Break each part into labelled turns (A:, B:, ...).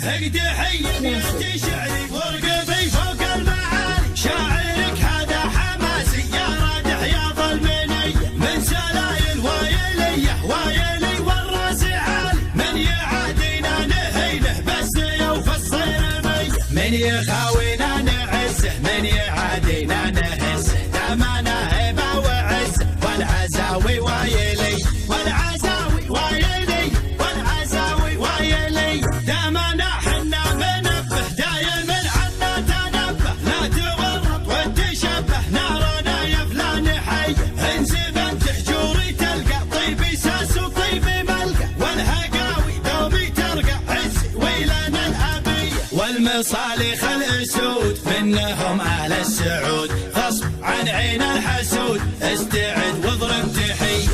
A: حياتي شعري ورقبي فوق المعالي، شاعرك هذا حماسي يا رادح يا ظلمني، من سلايل وايلي والراس عالي، من يعادينا نهينه بس يوفى الصيرمي، من يخاوينا نعزه من يعادينا نهزه، دامنا هبه وعزه والعزاوي وايلي والعزاوي وايلي، دامنا حنا منبه دايم عنا تنبه، لا تورط وتشبه نارنا يا فلان حي، انزف انت حجوري تلقى طيبي ساس وطيبي ملقى، والهقاوي دوبي ترقى عزي ويلنا الابي، والمصالح الاسود منهم اهل السعود، غصب عن عين الحسود، استعد واضرب تحيه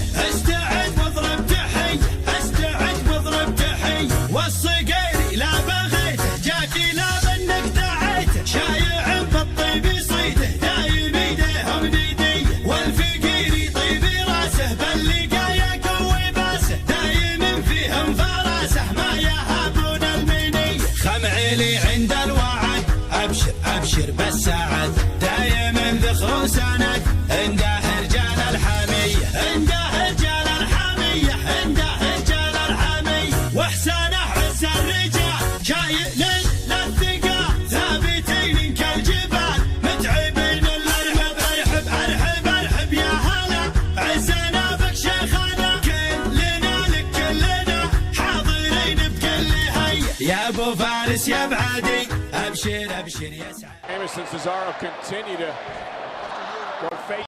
A: والصقيري لا بغيته جاكي لا منك دعيته، شايع بالطيب يصيده دايم ايديهم نديه، والفقيري طيب راسه باللقايا قوي باسه، دايم فيهم فراسه ما يهابون المنيه، خمعيلي عند الوعد ابشر بالسعد، دايم ذخر سند عنده رجال الحميه واحسانه عز الرجال، شايل للثقال ثابتين كالجبال، متعبين ارحب يا هلا، عزنا بك شيخنا، كلنا حاضرين بكل هيئه، يا ابو فارس يا بعدي ابشر يا سعد.
B: Emerson Cesaro continue to go face.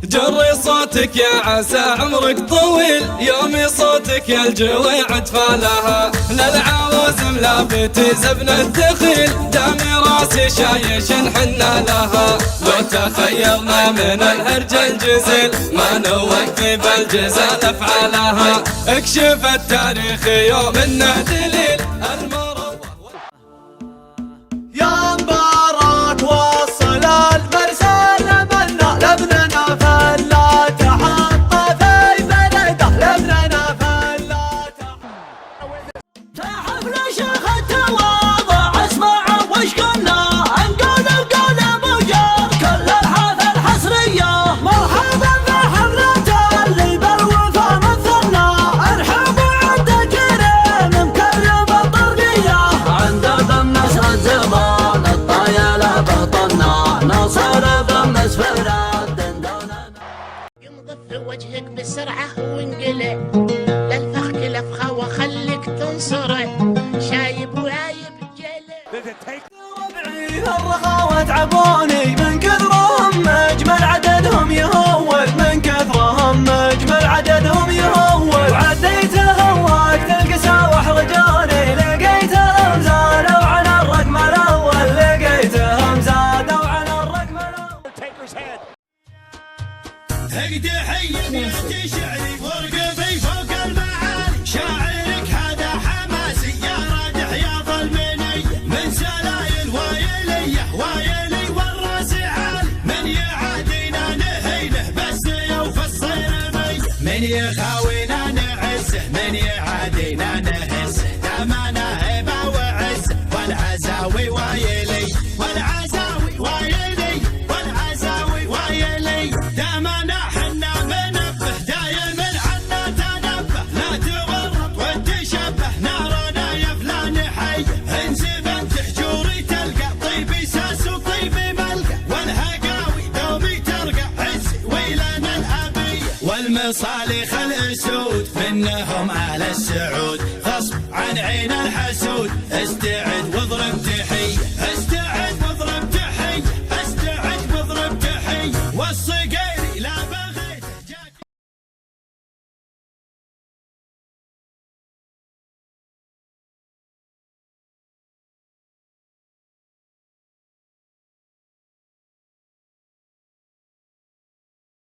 C: جري صوتك يا عسى عمرك طويل، يومي صوتك يا الجوي عتفالها، للعوازم لابتي زبن الدخيل، دامي راسي شايش حنا لها، لو تخيرنا من الهرج الجزيل ما نوقف بالجزال افعالها، اكشف التاريخ يوم انه دليل
D: يا مبارك وصل المرسل منا لابننا فلا تحط في بلده، لابننا فلا تحب لشيخ التواضع، اسمع وش قلنا نقول القول ابو جار، كل الحافل الحصريه مرحبا بحفله اللي بالوفا مثلنا، ارحب عند كريم مكرم الطرقيه، عند ضم نسر الزمان الطايله بطلنا، نصر بمس فراد دندونا،
E: ينظف وجهك بسرعه وانقلع للفخ لفخه وخليك تنصره، شايب وعايب جلع
D: ربعي الرخاوة تعبوني من كثرهم اجمل عددهم يهول، من كثرهم اجمل عددهم يهول، وعديتهم وقت القساوة رجوني، لقيتهم زادوا على الرقم الاول، لقيتهم زادوا على الرقم الاول.
A: حياتي شعري ورقبي فوق المعالي، شاعرك هذا حماسي يا رادح يا ظلمني، من سلايل وايلي والراس عالي، من يعادينا نهينه بس يوفى الصيرمي، من يخاوينا نعزه من يعادينا نهزه، دامنا هبه وعزه والعزاوي وايلي دامنا حنا منبه دايم عنا تنبه، لا تورط وتشبه نارنا يا فلان حي، انزف انت حجوري تلقى طيبي ساس وطيبي ملقى، والهقاوي دوبي ترقى عزي ويلنا الابي، والمصالح الاسود منهم اهل السعود، غصب عن عين الحسود،